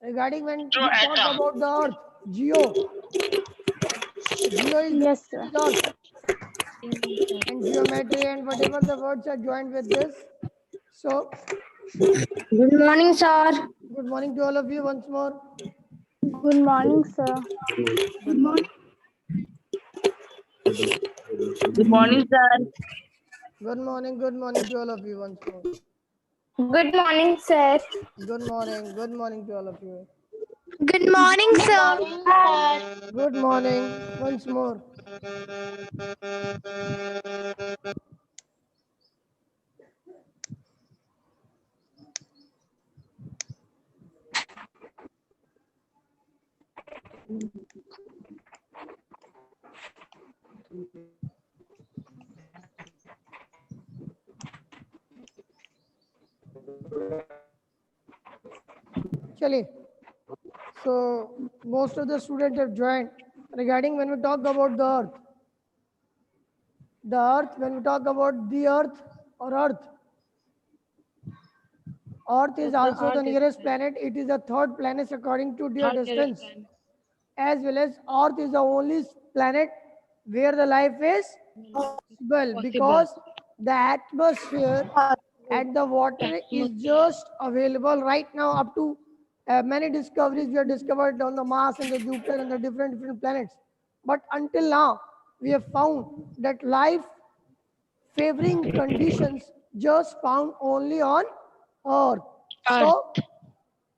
Regarding when we talk about the earth, geo is Yes, sir. the earth, and geometry and whatever the words are joined with this. So Good morning, sir. good morning to all of you once more. Good morning, sir. Good morning. Good morning, sir. Good morning to all of you once more. Good morning, sir. Good morning to all of you. Good morning, sir. Good morning once more. Chali. So most of the students have joined. Regarding when we talk about the earth, when we talk about the earth or earth, earth is also the nearest planet. It is the third planet according to their distance, as well as earth is the only planet where the life is possible, because the atmosphere and the water is just available right now. Up to many discoveries we have discovered on the Mars and the Jupiter and the different planets, but until now we have found that life favoring conditions just found only on earth. So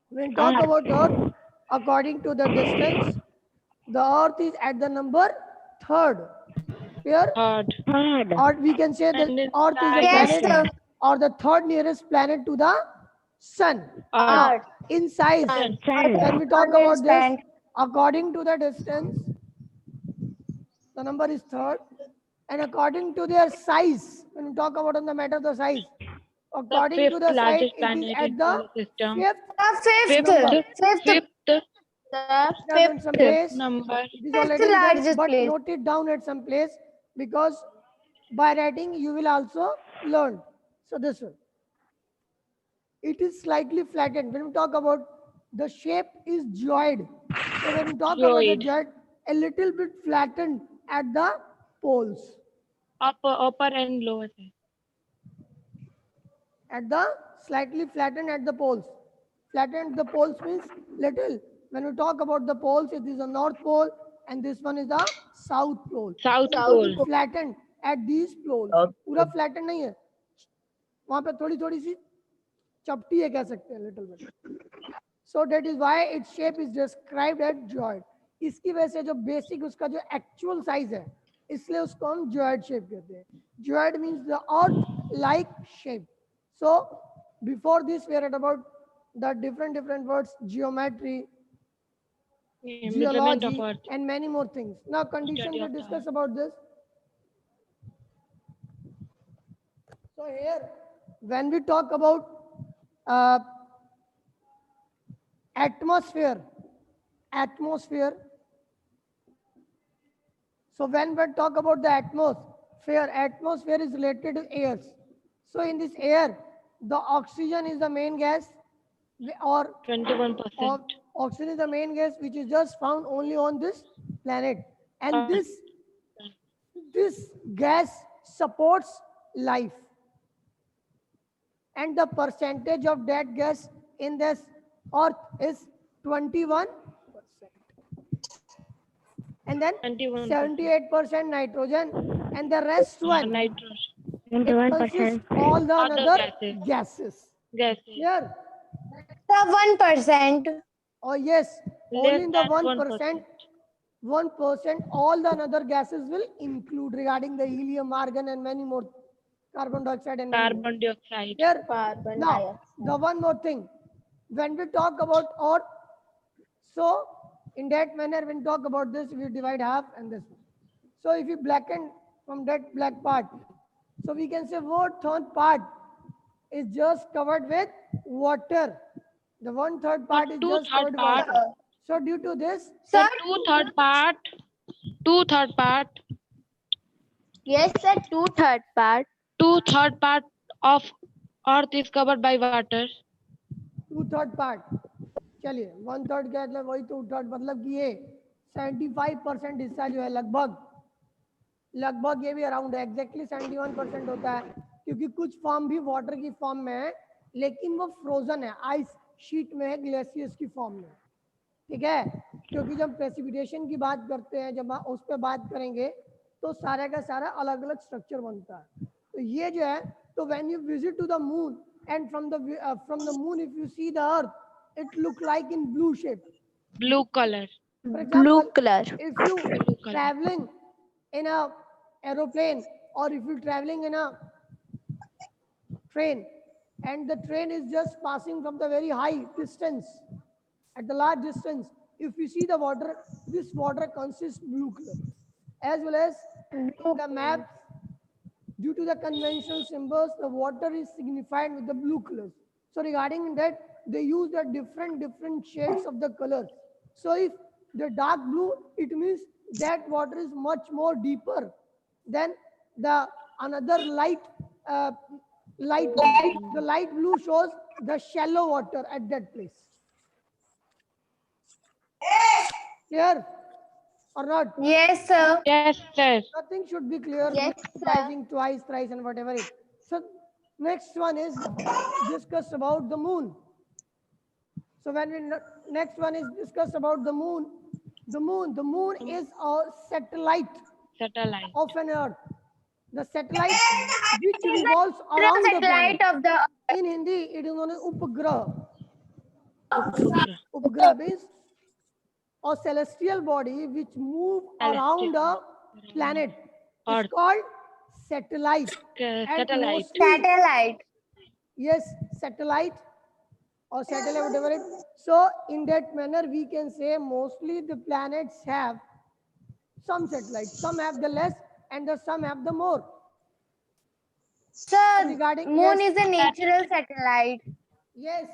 when talk about earth, according to the distance, the earth is at the number third. Here, or we can say that earth is a Yes, planet sir. or the third nearest planet to the sun. Earth. In size, when we talk about this, according to the distance, the number is third, and according to their size, when we talk about on the matter of the size, according to the size, it is at the fifth number. It is in some place. It is already written, largest but place. note it down at some place, because by writing you will also learn. So this one, it is slightly flattened. When we talk about the shape is geoid. So when we talk about the geoid, a little bit flattened at the poles. Upper and lower side. At the slightly flattened at the poles. Flattened the poles means little. When we talk about the poles, it is the north pole and this one is the south pole. South It pole. is flattened at these poles. पूरा flattened नहीं है. वहाँ पे थोड़ी थोड़ी सी चपटी है कह सकते हैं, little bit. So that is why its shape is described as geoid. इसकी वजह से जो बेसिक उसका जो एक्चुअल साइज है, इसलिए उसको हम geoid shape कहते हैं. Geoid means the earth like shape. So before this we are at about the different words, geometry, geology, and many more things. Now conditions we discuss about this. So here, when we talk about atmosphere. So when we talk about the atmosphere is related to air. So in this air, the oxygen is the main gas, or 21%. oxygen is the main gas which is just found only on this planet, and this gas supports life, and the percentage of that gas in this earth is 21%, and then 78% nitrogen, and the rest one it consists all the other gases. Here, The 1%. oh yes, only in the 1%, all the other gases will include, regarding the helium, argon, and many more, carbon dioxide and many more. Carbon dioxide. Here, now the one more thing, when we talk about earth, so in that manner, when we talk about this, we divide half and this one. So if you blacken from that black part, so we can say 1/3 part is just covered with water. The 1/3 part is just covered with water. So due to this, Sir, two-third part. Yes, sir. 2/3 part. Two-third part of Earth is covered by water. 2/3 part. चलिए 1/3 क्या मतलब वही 2/3 मतलब कि ये 75% हिस्सा जो है लगभग ये भी अराउंड है एग्जैक्टली 71% होता है क्योंकि कुछ फॉर्म भी वाटर की फॉर्म में है लेकिन वो फ्रोजन है आइस शीट में है ग्लेशियर्स की फॉर्म में ठीक है क्योंकि जब प्रेसिपिटेशन की बात करते हैं जब उस पर बात करेंगे तो सारे का सारा अलग अलग स्ट्रक्चर बनता है तो ये जो है तो when you visit to the moon and from the moon if you see the earth it look like in blue shape Blue color. for Blue example color. if you traveling in a aeroplane or if you traveling in a train and the train is just passing from the very high distance at the large distance if you see the water this water consists blue color as well as the map due to the conventional symbols the water is signified with the blue colors so regarding that they use the different shades of the colors so if the dark blue it means that water is much more deeper than the another uh, light the light blue shows the shallow water at that place clear or not Yes, sir. Yes, sir. nothing should be clear Yes, rising twice thrice and whatever it so next one is discuss about the moon so when we next one is discuss about the moon the moon is a satellite Satellite. of an earth the satellite which revolves around the Satellite planet of the in hindi it is known as upgrah Upgrah. upgrah means a celestial body which move around a planet it's Earth. called satellite and Satellite. mostly satellite. yes satellite or satellite whatever it so in that manner we can say mostly the planets have some satellites some have the less and the some have the more Sir, regarding moon yes, is a natural satellite. yes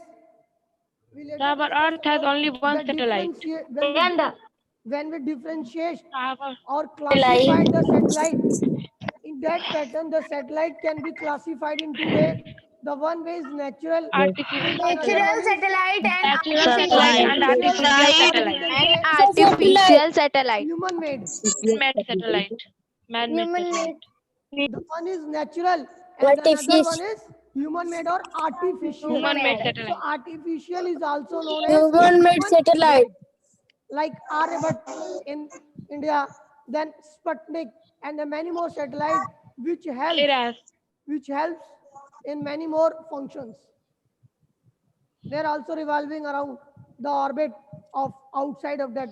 we later Our discuss Earth has about only one the satellite. when we differentiate Our or classify the satellite in that pattern the satellite can be classified in two ways the one way is natural artificial and the another Natural one is satellite and natural satellite and artificial satellite. and artificial satellite. human made Man-made satellite. Man-made Human satellite. made. the one is natural and the another one is human made or artificial Human-made so satellite. artificial is also known as Human-made satellite. like Aryabhat in India, then Sputnik, and the many more satellites Whereas which helps in many more functions. They're also revolving around the orbit of outside of that.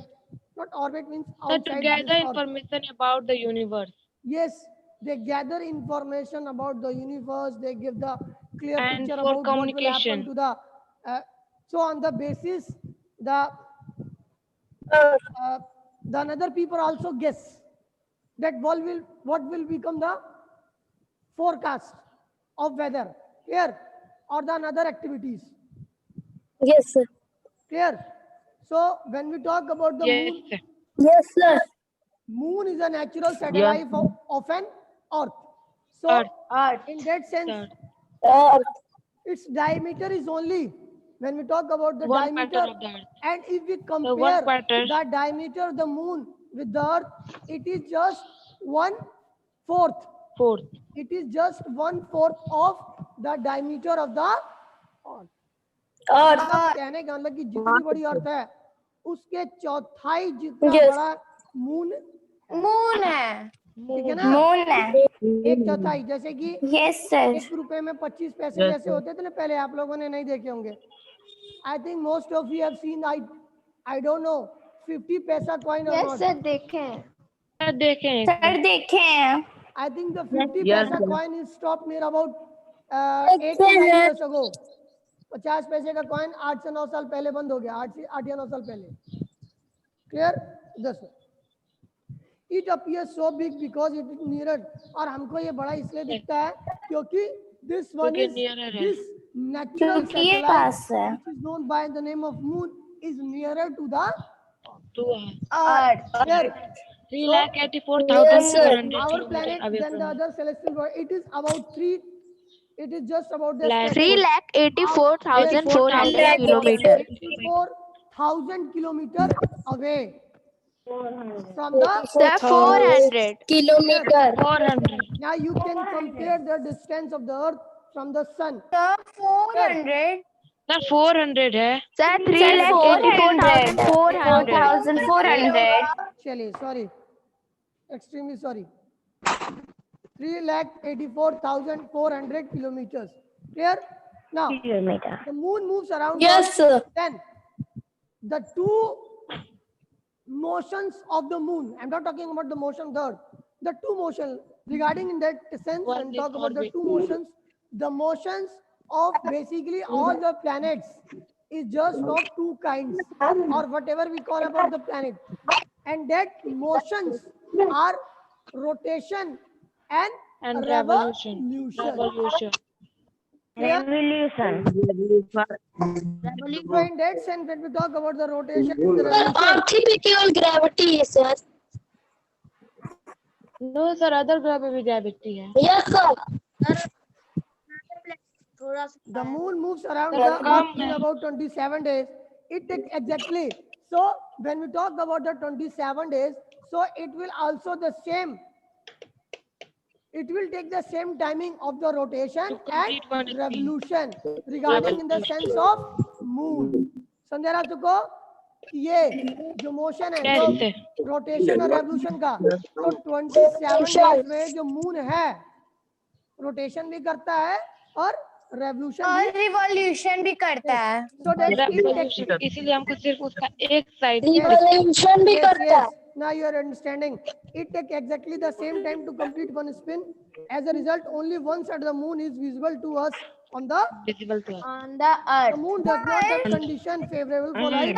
Not orbit means to outside gather this Earth. information about the universe Yes, they gather information about the universe. They give the clear and picture for about what will happen communication. to the. So on the basis, the another people also guess that what will become the forecast of weather here or the another activities. Yes, sir. Clear? So when we talk about the Yes, moon, sir. Yes, sir. moon is a natural satellite of an earth. So Earth. in that sense, Sir. its diameter is only when we talk about the 1/4 diameter of the Earth. and if we compare 1/4. the diameter of the moon with the earth, it is just 1/4. Fourth. It is just 1/4 of the diameter of the earth. मतलब कहने का मतलब कि जितनी बड़ी अर्थ है उसके चौथाई जितना बड़ा मून Moon है. ठीक है ना Moon है. एक चौथाई जैसे कि Yes, sir. 1 रुपए में 25 पैसे जैसे होते थे ना पहले आप लोगों ने नहीं देखे होंगे I think most of you have seen I don't know 50 पैसा कॉइन और नॉट sir, देखें. सर देखें Sir, देखें. आई थिंक द 50 पैसा coin is stop near about 8 to 9 years ago 50 पैसे का कॉइन 8 से 9 साल पहले बंद हो गया 8 या 9 साल पहले clear thus it appear so big because it is nearer और हमको ये बड़ा इसलिए दिखता है क्योंकि दिस वन क्योंकि इज nearer है। दिस नेचुरल क्योंकि ये सैटेलाइट पास है. which is known by the name of moon is nearer to the to Earth. earth 3,84,400 our kilometers planet away than from the us. other celestial body it is about 3 it is just about the Like 3,84,400 kilometers. 84 1000 kilometer away from the. Sir, 400. Kilometer. 400. Now you can compare the distance of the earth from the sun. Sir, 400. Sir, 400 है. Sir, 3,84,400. Chaliye, sorry, extremely sorry. 3,84,400 kilometers. Clear? Now the moon moves around. Yes, sir. Then the two motions of the moon. I'm not talking about the motion of the earth. The two motions regarding in that sense, One when is talk about the orbit. two motions, the motions of basically all the planets is just of two kinds, or whatever we call about the planet, and that motions are rotation and And revolution. revolution. Clear? Revolution. So in that sense, when we talk about the rotation and the revolution, पृथ्वी पे केवल gravity है sir. No, sir, other ग्रह पे भी gravity है. Yes sir. the moon moves around Sir, the come earth in about 27 days. It takes exactly. So when we talk about the 27 days, so it will also the same. It will take the same timing of the rotation To complete one and spin. revolution regarding in the sense of moon. समझ रहा तुमको? ये जो motion है कैसे? जो rotation और revolution का, तो 27 डेज में जो मून है रोटेशन भी करता है और रेवोल्यूशन और भी. रिवॉल्यूशन भी करता है. So that it takes. इसीलिए हमको सिर्फ उसका एक साइड रिवॉल्यूशन भी Yes, करता yes. है. Now you are understanding. It takes exactly the same time to complete one spin. As a result, only one side of the moon is visible to us on the. Visible to On the The earth. moon does not have condition favorable for life.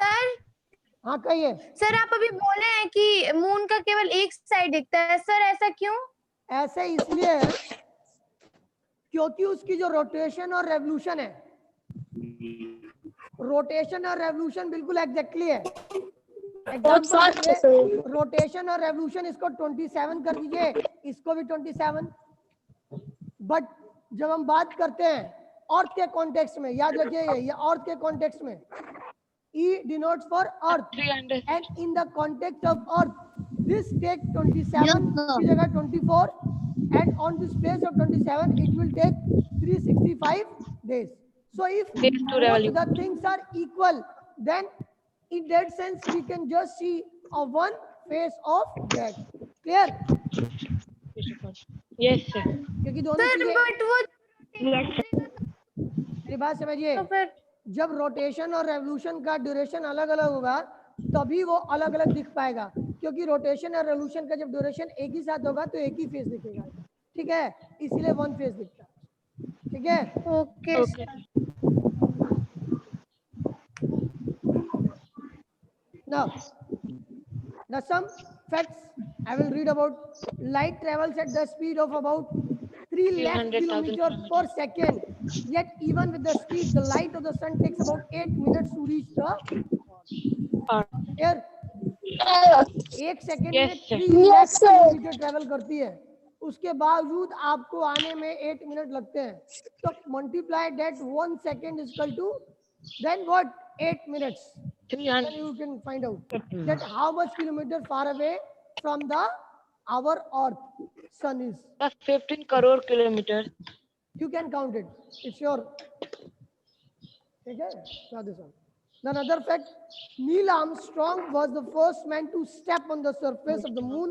Sir हाँ कहिए. Sir आप अभी बोले हैं कि moon का केवल एक साइड दिखता है. सर ऐसा क्यों? ऐसे इसलिए है क्योंकि उसकी जो रोटेशन और रेवोल्यूशन है, रोटेशन और रेवोल्यूशन बिल्कुल एग्जैक्टली है. रोटेशन और रेवोल्यूशन इसको 27 कर दीजिए, इसको भी 27. बट जब हम बात करते हैं अर्थ के कॉन्टेक्स्ट में, याद रखिए ये अर्थ के कॉन्टेक्स्ट में E denotes for earth 300. and in the context of earth this take 27 की जगह 24 and on this place of 27 it will take 365 days. So if Days to both revolve. the things are equal, then in that sense we can just see a one face of that. Clear? Yes, sir. क्योंकि दोनों sir चीजें, but वो मेरी बात समझिए, तो फिर जब रोटेशन और रेवोल्यूशन का ड्यूरेशन अलग अलग होगा तभी वो अलग अलग दिख पाएगा, क्योंकि रोटेशन और रेवोल्यूशन का जब ड्यूरेशन एक ही साथ होगा तो एक ही फेज दिखेगा. ठीक है, इसीलिए वन फेज दिखता है. ठीक है. Okay Okay. Now the some facts I will read about. Light travels at the speed of about 3 lakh 300,000 kilometers per second. Yet even with the speed, the light of the sun takes about 8 minutes to reach the air. एक second Yes, में sir. 3 lakh Yes, sir. Kilometre travel करती है, उसके बावजूद आपको आने में 8 minute लगते हैं. तो multiply that 1 second is equal to then what 8 minutes. 300. Then you can find out that how much kilometer far away from the our earth sun is. That's 15 crore kilometer. You can count it. It's your. Okay, now this one. Then another fact, Neil Armstrong was the first man to step on the surface of the moon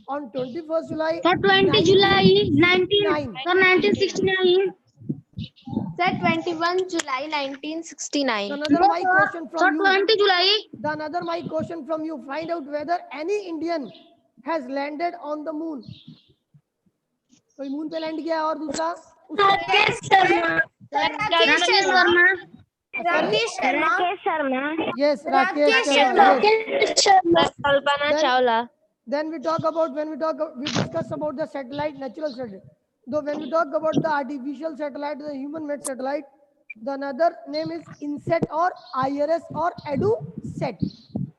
on 21st July. For 20 July 1969. for 1969. Sir 21 July 1969. Another my question For from you. 20 July. The another my question from you. Find out whether any Indian has landed on the moon. कोई moon पे land किया और दूसरा Rakesh Sharma. Rakesh Sharma. yes Rakesh Rakesh Sharma. Sharma. Yes. Rakesh Sharma. Kalpana Then- Chawla. Then we talk about we discuss about the satellite, natural satellite. Though when we talk about the artificial satellite, the human-made satellite, the another name is INSET or IRS or EduSat.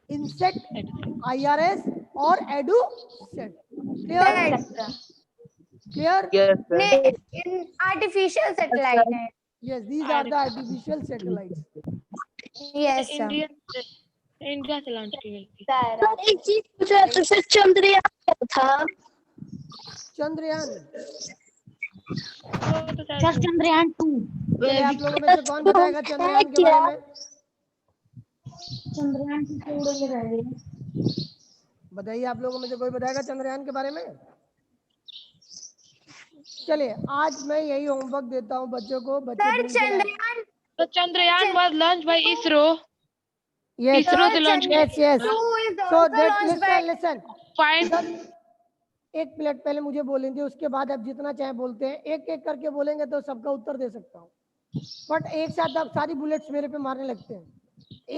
INSET, IRS or EduSat. Clear? Clear? Yes, in artificial satellite है. Yes, these are the artificial satellites. Yes sir. India से launch की गई थी। Sir एक चीज पूछा तो sir Chandrayaan क्या था? चंद्रयान। वो तो सर चंद्रयान 2 चलिए आप लोगों में से कौन बताएगा चंद्रयान के बारे में? चंद्रयान की उड़े रहे। बताइए आप लोगों में से कोई बताएगा चंद्रयान के बारे में? चलिए आज मैं यही होमवर्क देता हूँ बच्चों को। बच्चे सर ढूंढ के लाए। चंद्रयान तो Chandrayaan was launched by ISRO। Yes, ISRO से launch yes, yes. 2 is So also that launched by listen. Find एक मिनट पहले मुझे बोलेंगे, उसके बाद आप जितना चाहे बोलते हैं। एक एक करके बोलेंगे तो सबका उत्तर दे सकता हूँ, बट एक साथ आप सारी बुलेट्स मेरे पे मारने लगते हैं।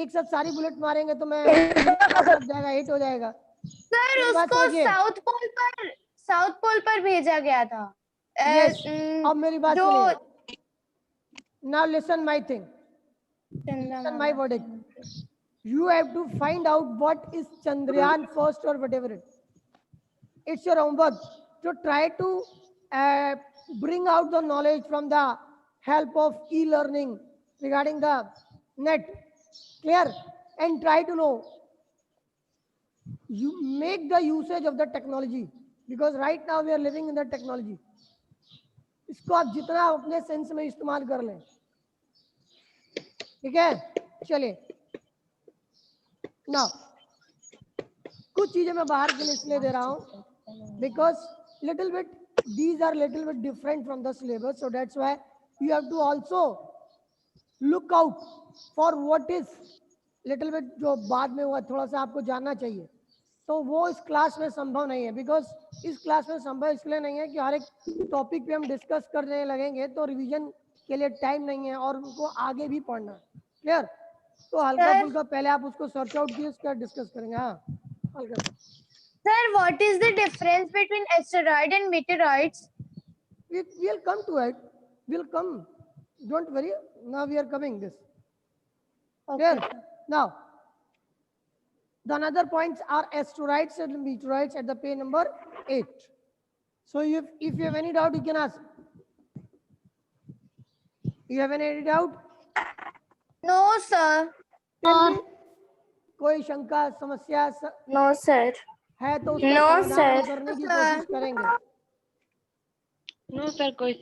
एक साथ सारी बुलेट मारेंगे तो मैं लग जाएगा, हिट हो जाएगा। सर मेरी बात उसको समझिए। साउथ पोल पर भेजा गया था। Yes. अब मेरी बात जो सुनिए। Now listen my thing. Listen my verdict. You have to find out what is Chandrayaan first or whatever it. It's your homework to try to bring out the knowledge from the help of e-learning regarding the net. Clear? And try to know. You make the usage of the technology because right now we are living in the technology. इसको आप जितना अपने sense में इस्तेमाल कर लें, ठीक है? चलिए ना, कुछ चीजें मैं बाहर के लिए इसलिए दे रहा हूँ because little bit these are little bit different from the syllabus, so that's why you have to also look out for what is little bit जो बाद में हुआ थोड़ा सा आपको जानना चाहिए। तो वो इस क्लास में संभव नहीं है, बिकॉज इस क्लास में संभव इसलिए नहीं है कि हर एक टॉपिक पे हम डिस्कस करने लगेंगे तो रिवीजन के लिए टाइम नहीं है और उनको आगे भी पढ़ना है। क्लियर? तो हल्का फुल्का पहले आप उसको सर्च आउट कीजिए, उसका डिस्कस करेंगे। हाँ हल्का। Sir what is the difference between asteroid and meteoroids? We'll come to it. We'll come. Don't worry. Now we are coming this. Okay. Clear? Now, the another points are asteroids and meteoroids at the page number 8. So if you have any doubt, you can ask. You have any doubt? No sir. Tell me. कोई शंका समस्या No sir. है तो उसका No, समाधान sir. करने की No, कोशिश sir. करेंगे। नो सर कोई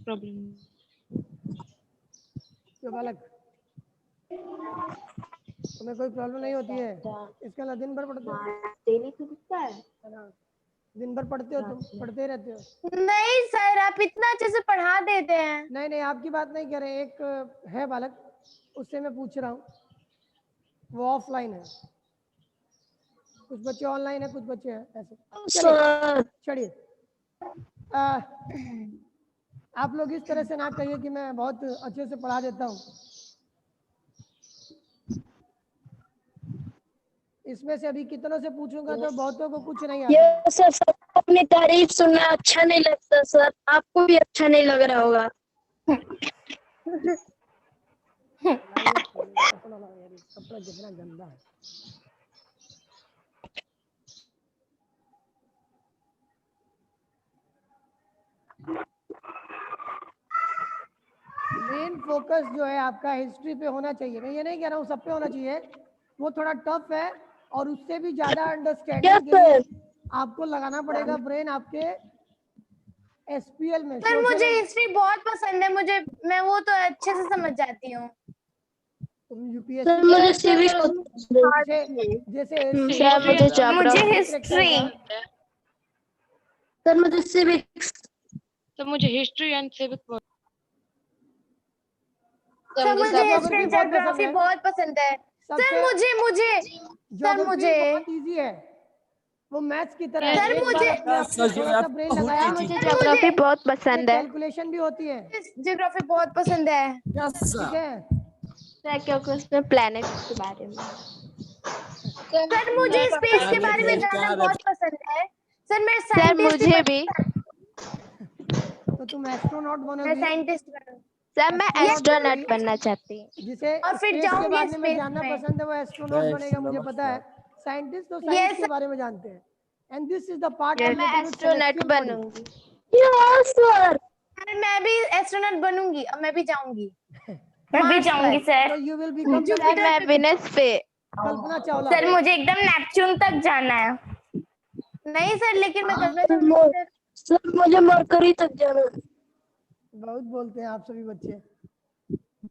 प्रॉब्लम नहीं। क्यों बालक, तुम्हें कोई प्रॉब्लम नहीं होती है? इसके अलावा दिन भर पढ़ते हो? दिन भर पढ़ते हो, तुम पढ़ते रहते हो? नहीं सर, आप इतना अच्छे से पढ़ा देते हैं। नहीं नहीं, आपकी बात नहीं कर रहे। एक है बालक, उससे मैं पूछ रहा हूँ, वो ऑफलाइन है, कुछ बच्चे ऑनलाइन है, कुछ बच्चे हैं ऐसे। चलिए आप लोग इस तरह से ना कहिए कि मैं बहुत अच्छे से पढ़ा देता हूँ। इसमें से अभी कितनों से पूछूंगा तो बहुतों को कुछ नहीं आता। ये सर सबको अपनी तारीफ सुनना अच्छा नहीं लगता सर, आपको भी अच्छा नहीं लग रहा होगा। कपड़ा कितना गंदा है। मेन फोकस जो है आपका हिस्ट्री पे होना चाहिए। मैं ये नहीं कह रहा हूँ सब पे होना चाहिए, वो थोड़ा टफ है और उससे भी ज्यादा अंडरस्टैंडिंग के लिए आपको लगाना पड़ेगा ब्रेन आपके एसपीएल में। सर मुझे हिस्ट्री बहुत पसंद है, मैं वो तो अच्छे से समझ जाती हूँ। तुम सर यूपीएससी मुझे सिविक्स जैसे सर मुझे मुझे हिस्ट्री। सर मुझे सिविक्स तो मुझे हिस्ट्री एंड सिविक्स सर मुझे हिस्ट्री एंड ज्योग्राफी बहुत पसंद है। सर मुझे बहुत इजी है, वो मैथ्स की तरह है। सर एक मुझे बार आपने थोड़ा सा ब्रेन लगाया, मुझे ज्योग्राफी बहुत पसंद है। कैलकुलेशन भी होती है। ज्योग्राफी बहुत पसंद है। ठीक है सर क्योंकि उसमें प्लैनेट्स के बारे में। सर मुझे स्पेस के बारे में जानना बहुत पसंद है। सर मैं सर साइंटिस्ट मुझे भी। तो तुम एस्ट्रोनॉट मैं बनोगी? साइंटिस्ट बनूंगी। सर मैं एस्ट्रोनॉट बनना चाहती हूँ। जिसे और फिर स्पेस के जाऊंगी बारे में स्पेस जानना में। पसंद है वो एस्ट्रोनॉट बनेगा, मुझे पता है। साइंटिस्ट तो साइंस के बारे में जानते हैं। And this is the part मैं एस्ट्रोनॉट बनूंगी। Yes sir. मैं भी एस्ट्रोनॉट बनूंगी और मैं भी जाऊंगी। मैं भी जाऊंगी sir. So you will become the sir मैं विनस पे। कल्पना चावला। सर मुझे एकदम नेपच्यून तक जाना है। नहीं सर, लेकिन मैं कल्पना चावला सर। सर मुझे मरकरी तक जाना है। बहुत बोलते हैं आप सभी बच्चे।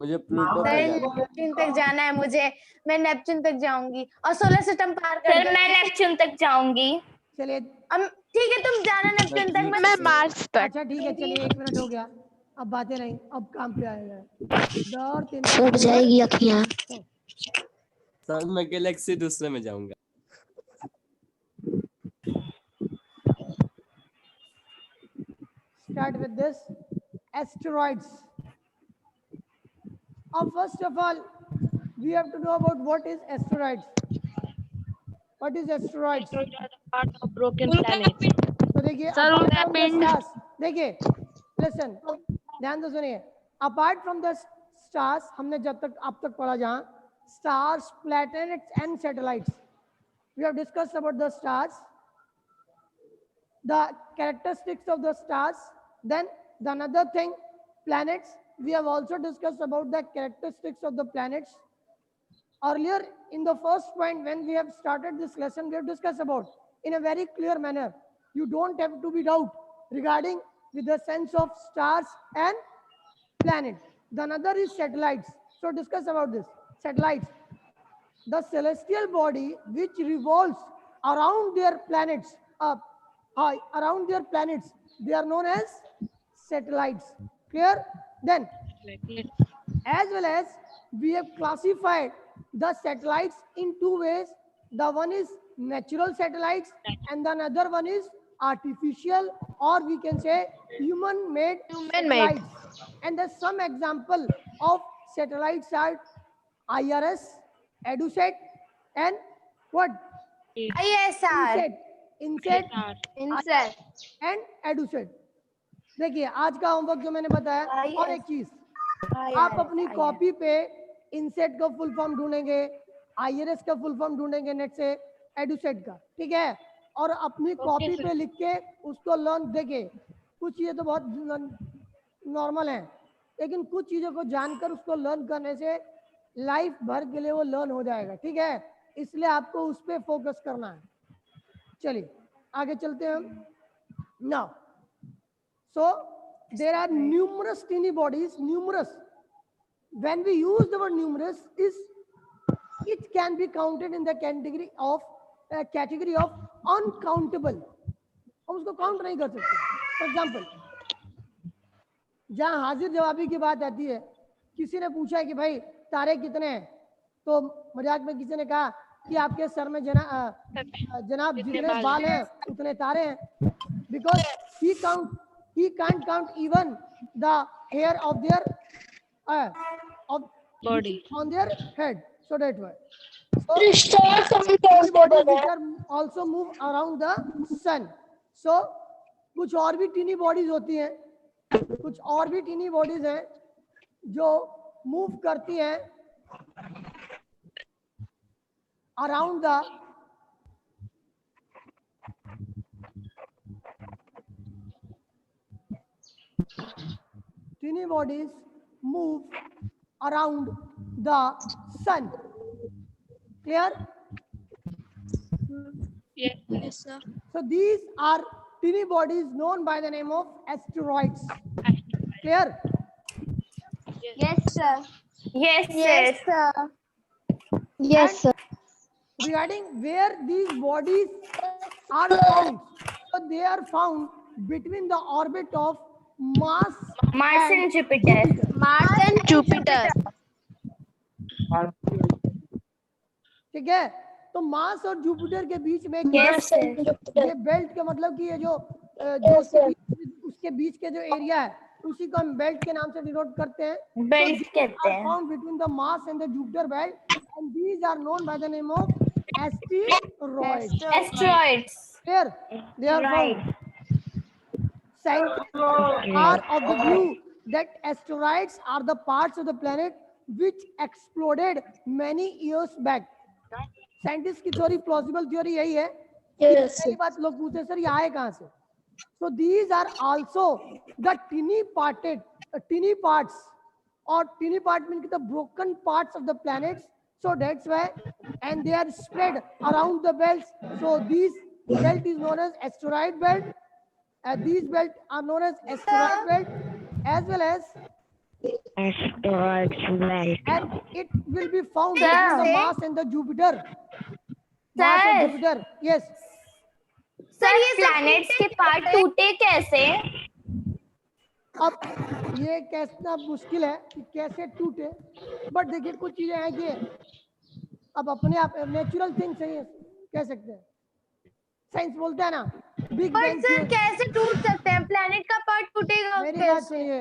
मुझे प्लूटो पे सर जाना है। नेपच्यून तक जाना है मुझे। मैं नेपच्यून तक जाऊंगी और सोलर सिस्टम पार कर सर मैं नेपच्यून तक जाऊंगी। चलिए ठीक है, तुम जाना नेपच्यून तक। मैं मार्स तक। अच्छा ठीक है, चलिए 1 मिनट हो गया, अब बातें नहीं, अब काम पे आएगा। दौड़ 3 फूट जाएगी अखियां। सर मैं गैलेक्सी दूसरे में जाऊंगा। Start with this asteroids. First of all, we have to know about what is asteroids. What is asteroids? Asteroids are the part of broken planets. तो देखिए Sir, apart उनका from the पिंड। stars, देखिए listen, ध्यान से सुनिए। Apart from the stars, हमने जब तक अब तक पढ़ा जहाँ stars, planets and satellites. We have discussed about the stars, the characteristics of the stars. Then the another thing, planets. We have also discussed about the characteristics of the planets. Earlier in the first point, when we have started this lesson, we have discussed about in a very clear manner. You don't have to be doubt regarding with the sense of stars and planet. The another is satellites. So discuss about this. Satellites, the celestial body which revolves around their planets, around their planets, they are known as satellites. Clear? Then as well as we have classified the satellites in 2 ways. The one is natural satellites and the another one is artificial, or we can say human-made satellites. And there's some example of satellites are IRS, EduSat, and what? ISR, INSAT इंसर। and EduSat. देखिए आज का homework जो मैंने बताया, और एक चीज आप अपनी कॉपी पे इनसेट का फुल फॉर्म ढूंढेंगे, आईआरएस का फुल फॉर्म ढूंढेंगे नेट से, एडुसेट का, ठीक है, और अपनी कॉपी पे लिख के उसको लर्न। देखिए कुछ चीजें तो बहुत नॉर्मल हैं, लेकिन कुछ चीजों को जानकर उसको लर्न करने से लाइफ भर के लिए वो लर्न हो जाएगा, ठीक है, इसलिए आपको उस पर फोकस करना है। चलिए आगे चलते हैं हम। Now so there are numerous tiny bodies. Numerous, when we use the word numerous, is it can be counted in the category of uncountable. हम उसको काउंट नहीं कर सकते। फॉर एग्जाम्पल, जहाँ हाजिर जवाबी की बात आती है, किसी ने पूछा कि भाई तारे कितने हैं, तो मजाक में किसी ने कहा कि आपके सर में जनाब जितने बाल हैं उतने तारे हैं, because he can't count even the hair of their Body. on their head. So that way. stars So tiny bodies which are also move around the sun. So कुछ और भी टीनी बॉडीज होती हैं, कुछ और भी टीनी बॉडीज हैं जो मूव करती हैं around the tiny bodies move around the sun. Clear? Yes. So these are tiny bodies known by the name of asteroids. Clear? Yes sir. yes sir. Yes sir. Regarding where these bodies are found, so they are found between the orbit of Mars Mars and Jupiter. Mars and Jupiter. ठीक है, तो Mars और Jupiter के बीच में एक Yes, ये belt का मतलब कि ये जो उसके बीच के जो एरिया है उसी को हम बेल्ट के नाम से डिनोट करते हैं। बेल्ट कहते हैं। Found between the Mars and the Jupiter belt, and these are known by the name of asteroids. Asteroids. Here they are found. Scientists are of the view that asteroids are the parts of the planet which exploded many years back. Scientists की थोड़ी plausible theory यही है। Yes. पहली बात लोग पूछते हैं sir ये आए कहाँ से? So these are also the tiny parts or teeny part means the broken parts of the planets. So that's why, and they are spread around the belts. So these belt is known as asteroid belt. These belts are known as asteroid belt, as well as, and it will be found between the Mars and the Jupiter. Mars and Jupiter. Yes. Sir ये planets के part टूटे कैसे? अब ये कहना मुश्किल है कि कैसे टूटे, बट देखिए कुछ चीजें हैं कि अब अपने आप नेचुरल थिंग्स है, कह सकते हैं। साइंस बोलता है ना बिग पर बैंग सर थ्योरी। कैसे टूट सकते हैं? प्लैनेट का पार्ट टूटेगा मेरी बात कैसे? सुनिए,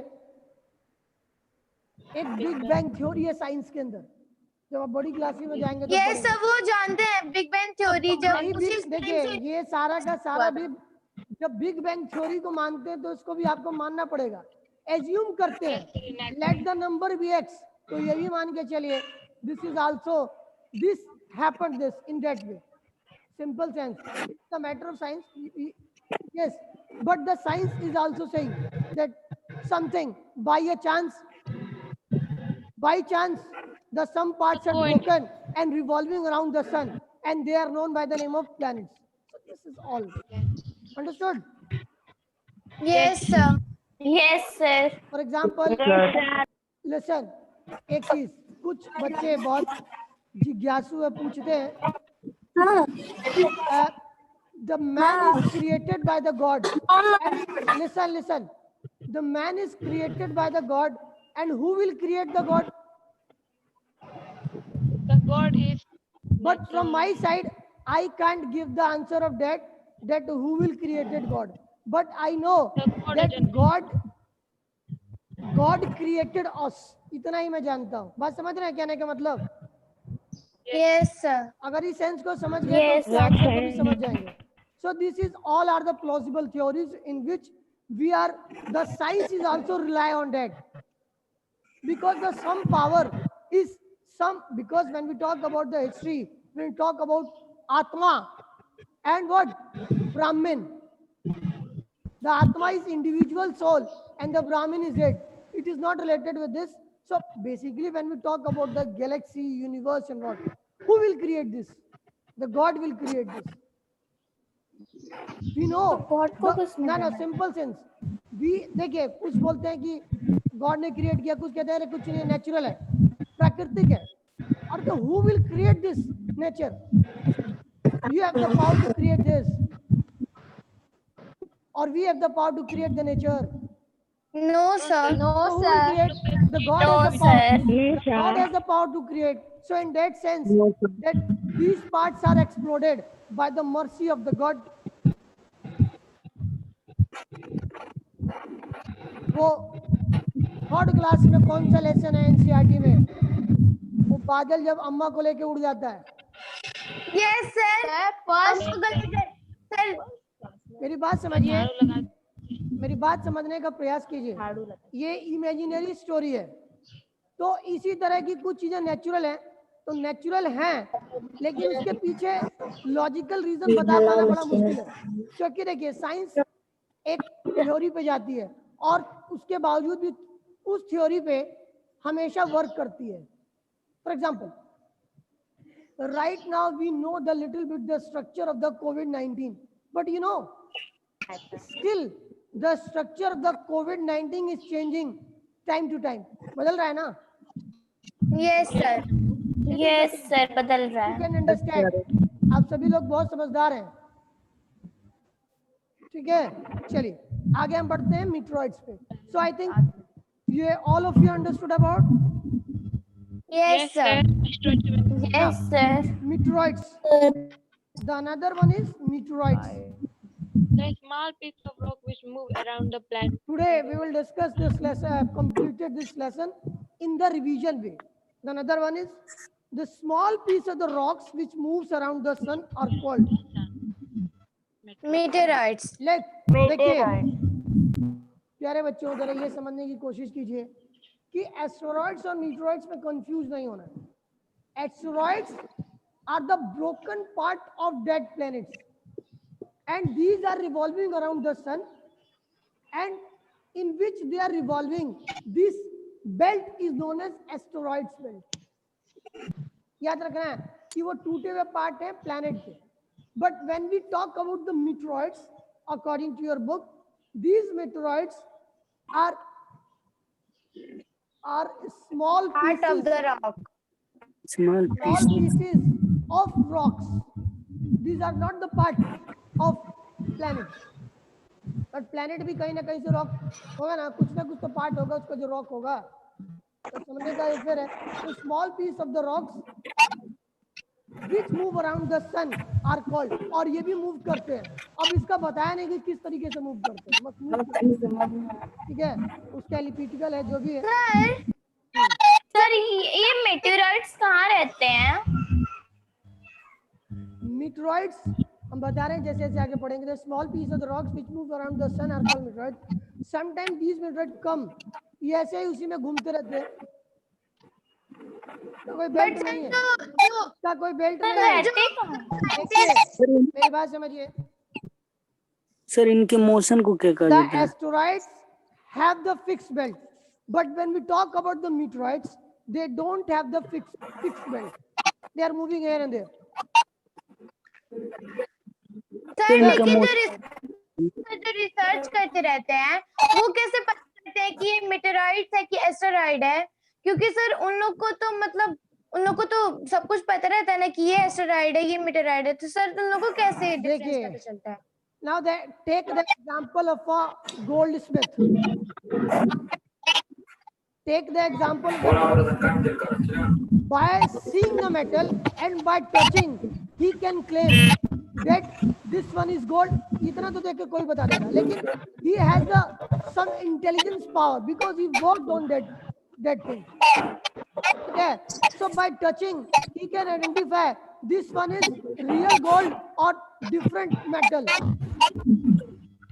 एक बिग बैंग थ्योरी है साइंस के अंदर, जब आप बड़ी क्लास में जाएंगे तो ये पढ़ेंगे। सब वो जानते हैं बिग बैंग थ्योरी जब नहीं उसी भी देखिए, ये सारा का सारा भी जब बिग बैंग थ्योरी को मानते हैं तो इसको भी आपको मानना पड़ेगा। एज्यूम करते हैं let the number be X, तो ये भी मान के चलिए this is also this happened this in that way. Simple sense. It's a matter of science. Yes, but the science is also saying that something by a chance, by chance, the some parts are broken and revolving around the sun, and they are known by the name of planets. So this is all. Understood? Yes sir. Yes sir. For example, listen, एक चीज कुछ बच्चे बहुत जिज्ञासु है, पूछते हैं the man is created by the God. And listen, the man is created by the God, and who will create the God? The God is. But from my side, I can't give the answer of that who will created God. But I know that God created us. इतना ही मैं जानता हूँ। बात समझ रहे हैं कहने का मतलब? Yes sir. अगर इस सेंस को समझ गए तो उसके आंसर को भी समझ जाएंगे। So this is all are the plausible theories in which we are, the science is also rely on that, because the some power is some, because when we talk about the history, when we talk about Atma and what? Brahmin. The Atma is individual soul and the Brahmin is it. It is not related with this. So basically when we talk about the galaxy, universe and what, who will create this? The God will create this. We know. No, simple sense. We देखिए कुछ बोलते हैं कि God ने create किया, कुछ कहते हैं कुछ नहीं, natural है, प्राकृतिक है। और तो who will create this nature? You have the power to create this, or we have the power to create the nature. No sir. No So who sir. will create? The God No has the power. sir. God has the power to create. So in that sense, that these parts are exploded by the mercy of the God. वो third class में कौन सा lesson है NCERT में? वो बादल जब अम्मा को लेके उड़ जाता है। Yes sir. फर्स्ट सर मेरी बात समझिए, मेरी बात समझने का प्रयास कीजिए। ये इमेजिनरी स्टोरी है, तो इसी तरह की कुछ चीजें नेचुरल हैं, तो नेचुरल हैं, लेकिन उसके पीछे लॉजिकल रीजन बता पाना बड़ा मुश्किल है। क्योंकि देखिए साइंस एक थ्योरी पे जाती है और उसके बावजूद भी उस थ्योरी पे हमेशा वर्क करती है। For example, right now we know the little bit the structure of the COVID-19, but you know still the structure of the COVID-19 is changing time to time. बदल रहा है ना? Yes sir. यस सर बदल रहा You है। can understand. आप सभी लोग बहुत समझदार हैं, ठीक है? चलिए आगे हम बढ़ते हैं मीटरॉइड्स पे। So I think ये all of you understood about yes sir. Yes sir. meteoroids. The another one is meteoroids. The small piece of rock which move around the planet. Today we will discuss this lesson. I have completed this lesson in the revision way. The another one is the small piece of the rocks which moves around the sun are called मीटेराइड्स। देखिए प्यारे बच्चों, जरा ये समझने की कोशिश कीजिए कि एस्टेरॉइड्स और मीटरॉइड्स में कंफ्यूज नहीं होना है। Asteroids are the broken part of dead planets and these are revolving around the sun, and in which they are revolving, this belt is known as asteroids belt. याद रखना है कि वो टूटे हुए पार्ट है प्लैनेट के। But when we talk about the meteoroids, according to your book, these meteoroids are small Part pieces, of the rock. Small small pieces of rocks. These are not the part of planet. But planet भी कहीं ना कहीं से rock होगा ना कुछ तो part होगा उसका जो रॉक होगा। तो समझने का ये फिर है, तो small piece of the rocks which move around the sun are called, और ये भी मूव करते हैं। अब इसका बताया नहीं कि किस तरीके से मूव करते हैं, बस मूव करते हैं, ठीक है। उसका एलिप्टिकल है जो भी है। सर ये मेटेराइट्स कहाँ रहते हैं? मीटरॉइड्स हम बता रहे हैं जैसे जैसे आगे पढ़ेंगे। The small piece of the rocks which move around the sun are called meteoroids. Sometime these meteoroids come, ये ऐसे ही उसी में घूमते रहते हैं। तो कोई बेल्ट नहीं है, का कोई बेल्ट नहीं है। देखिए मेरी बात समझिए, सर इनके मोशन को क्या the कहते हैं? asteroids have the fixed belt, but when we talk about the meteoroids, they don't have the fixed belt. They are moving here and there. Sir लेकिन जो रिसर्च करते रहते हैं वो कैसे पता करते हैं कि ये मेटेराइट्स है कि एस्टेरॉइड है? क्योंकि सर उन लोग को तो मतलब उन लोग को तो सब कुछ पता रहता है ना कि ये एस्टेरॉइड है ये मेटेराइड है, तो सर उन लोग को कैसे डिफरेंस देखिए, पता चलता है? Now take the example of a goldsmith. Take the example of a goldsmith. By seeing the metal and by touching, he can claim that this one is gold. इतना तो देख के कोई बता देगा, लेकिन he has some intelligence power because he worked on that thing. Okay, so by touching, he can identify this one is real gold or different metal.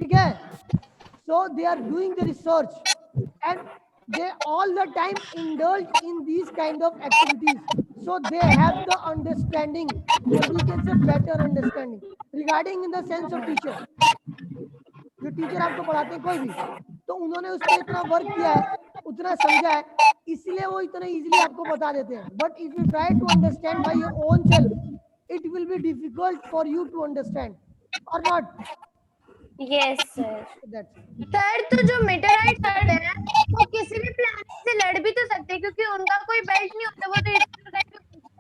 Okay, so they are doing the research and they all the time indulge in these kind of activities. So they have the understanding, or we can say better understanding regarding in the sense of teacher. जो teacher आपको पढ़ाते हैं कोई भी, तो उन्होंने उस पर इतना वर्क किया है, उतना समझा है, इसलिए वो इतना इजीली आपको बता देते हैं। But if you try to understand by your own self, it will be difficult for you to understand और नॉट। Yes sir. सर तो जो मेटेराइट्स हैं वो किसी भी प्लैनेट से लड़ भी तो सकते हैं क्योंकि उनका कोई बेल्ट नहीं होता, वो तो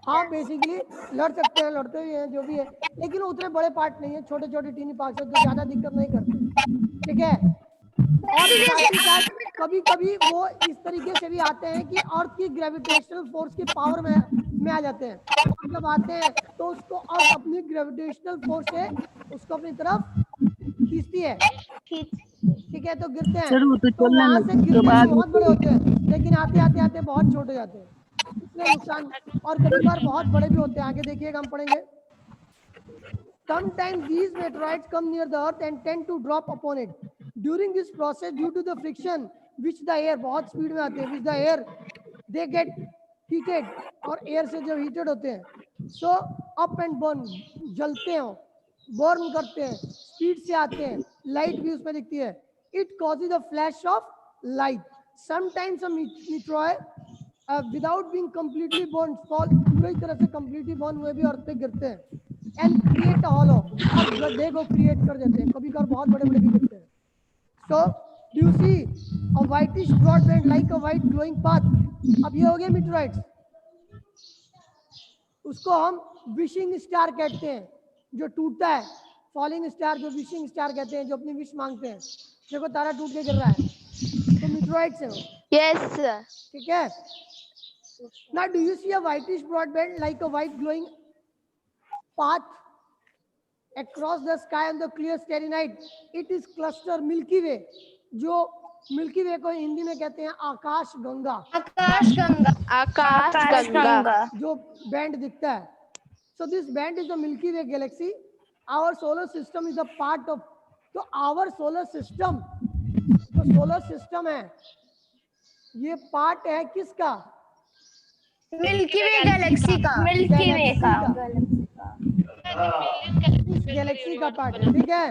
हाँ बेसिकली लड़ सकते हैं, लड़ते ही हैं जो भी है, लेकिन उतने बड़े पार्ट नहीं है, छोटे छोटे टीनी पार्ट है जो ज्यादा दिक्कत नहीं करते, ठीक है। और कभी कभी वो इस तरीके से भी आते हैं कि अर्थ की ग्रेविटेशनल फोर्स की पावर में आ जाते हैं, और जब आते हैं तो उसको अर्थ अपनी ग्रेविटेशनल फोर्स से उसको अपनी तरफ खींचती है, ठीक है, तो गिरते हैं। तो वहां से गिरते बहुत बड़े होते हैं, लेकिन आते आते आते बहुत छोटे जाते हैं, इसलिए नुकसान और कभी बार बहुत बड़े भी होते हैं। आगे देखिएगा हम पढ़ेंगे। Sometimes these meteorites come near the earth and tend to drop upon it. During this process, due to the friction which the air बहुत स्पीड में आते हैं, which the air they get heated, और एयर से जब heated होते हैं, so up and burn, जलते हैं, बर्न करते हैं, स्पीड से आते हैं, लाइट भी उसमें दिखती है। It causes a flash of light. Sometimes a meteoroid without being completely burned fall, पूरी तरह से completely burn हुए भी अर्थ पे गिरते हैं and create a hollow, और गड्ढे को क्रिएट कर देते हैं, कभी कभार बहुत बड़े बड़े भी गिरते हैं। So do you see a whitish broad band like a white glowing path? अब ये हो गया meteorites, उसको हम विशिंग स्टार कहते हैं, जो टूटता है, फॉलिंग स्टार जो विशिंग स्टार कहते हैं, जो अपनी विश मांगते हैं। देखो तारा टूट के गिर रहा है, तो meteorites है वो। Yes, sir. ठीक है। Now do you see a whitish broad band like a white glowing path across the sky on the clear starry night? It is cluster Milky Way, जो मिल्की वे को हिंदी में कहते हैं आकाश गंगा। आकाश गंगा जो बैंड दिखता है। So this band is the Milky Way galaxy. Our solar system is a part of, तो our solar system, जो solar system है, ये पार्ट है किसका? मिल्की वे गैलेक्सी का। मिल्की वे का इस गैलेक्सी का पार्ट है, ठीक है।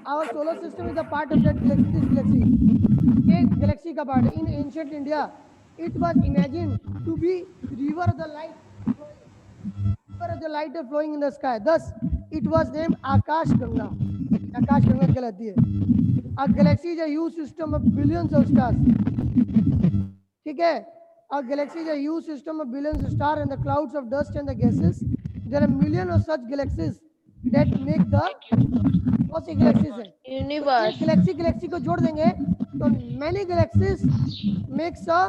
Our solar system is a part of that galaxy. एक गैलेक्सी का part in ancient India it was imagine to be river the light flowing in the sky, thus it was named Akash Ganga. Akash Ganga कहलाती है। A galaxy is a huge system of billions of stars, ठीक है। A galaxy is a huge system of billions of stars and the clouds of dust and the gases. There are millions of such galaxies that make the बहुत सी galaxies है। Universe Galaxy को जोड़ देंगे तो many galaxies makes a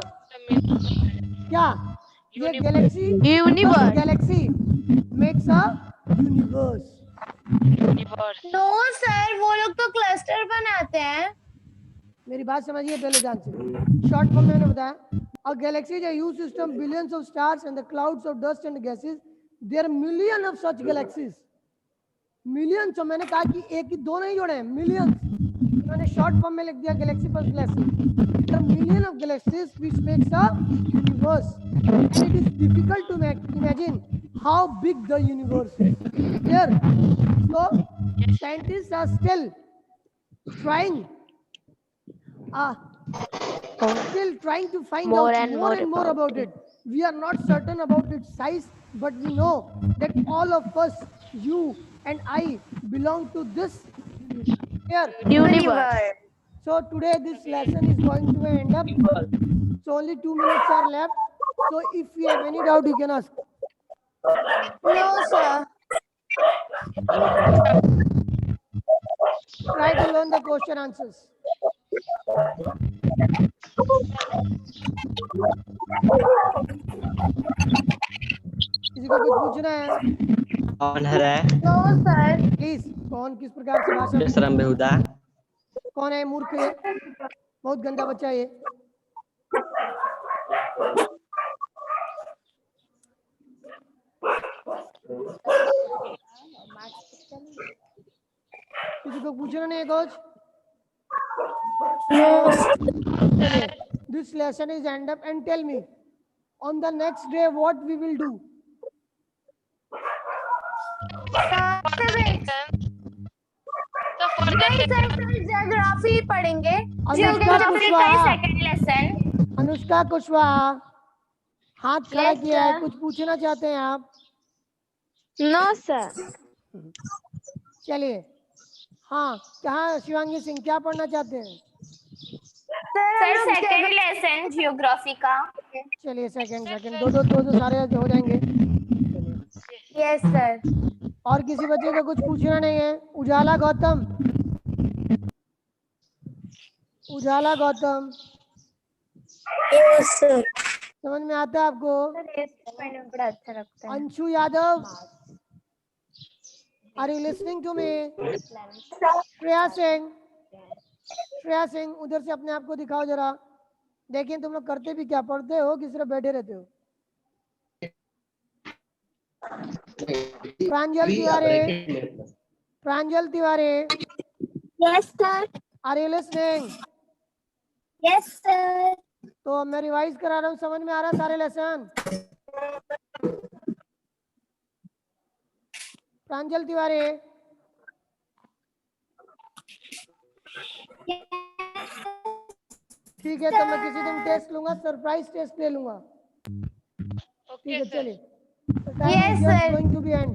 क्या, ये galaxy universe galaxy makes a universe. No sir, वो लोग तो क्लस्टर बनाते हैं। मेरी बात समझिए पहले ध्यान से। शॉर्ट फॉर्म में मैंने बताया, a galaxy is a huge system, billions of stars and the clouds of dust and gases. There are million of such galaxies. Millions, और मैंने कहा कि एक ही दो नहीं जोड़े हैं, मिलियंस। मैंने शॉर्ट फॉर्म में लिख दिया गैलेक्सी पर galaxy. There are million of galaxies which makes a universe and it is difficult to imagine how big the universe is. Clear? So scientists are still trying still trying to find More out and more more and more about it. We are not certain about its size, but we know that all of us, you and I, belong to this here. Universe So today this lesson is going to end up. So only 2 minutes are left. So if you have any doubt, you can ask. No sir. Try to learn the question answers. किसी को कुछ पूछना है? कौन है रे? No sir. Please, कौन किस प्रकार से भाषा शरम बेहुदा। कौन है मूर्ख ये? बहुत गंदा बच्चा है ये। किसी को पूछना नहीं है कुछ? This lesson is end up and tell me on the next day what we will do. Geography पढ़ेंगे। Anushka Kushwaha, second lesson. अनुष्का कुशवाहा हाथ खड़ा Yes, किया है, sir. कुछ पूछना चाहते हैं आप? नो सर चलिए, हाँ कहाँ शिवांगी सिंह, क्या पढ़ना चाहते हैं? सर सेकंड लेसन ज्योग्राफी का। चलिए सेकंड दो सारे हो जाएंगे। Yes sir. और किसी बच्चे को कुछ पूछना नहीं है? उजाला गौतम, उजाला गौतम समझ में आता है आपको? बड़ा अच्छा लगता है। Anshu Yadav, are you listening to me? Shreya Singh, Shreya Singh उधर से अपने आप को दिखाओ जरा। देखिए तुम लोग करते भी क्या, पढ़ते हो कि सिर्फ बैठे रहते हो? Pranjal Tiwari, Pranjal Tiwari, yes sir, are you listening? Yes sir, तो मैं रिवाइज करा रहा हूँ, समझ में आ रहा है सारे लेसन? प्रांजल तिवारी, ठीक है, तो मैं किसी दिन टेस्ट लूंगा, सरप्राइज टेस्ट ले लूंगा। ठीक है चलिए। Yes, sir. Going to be and.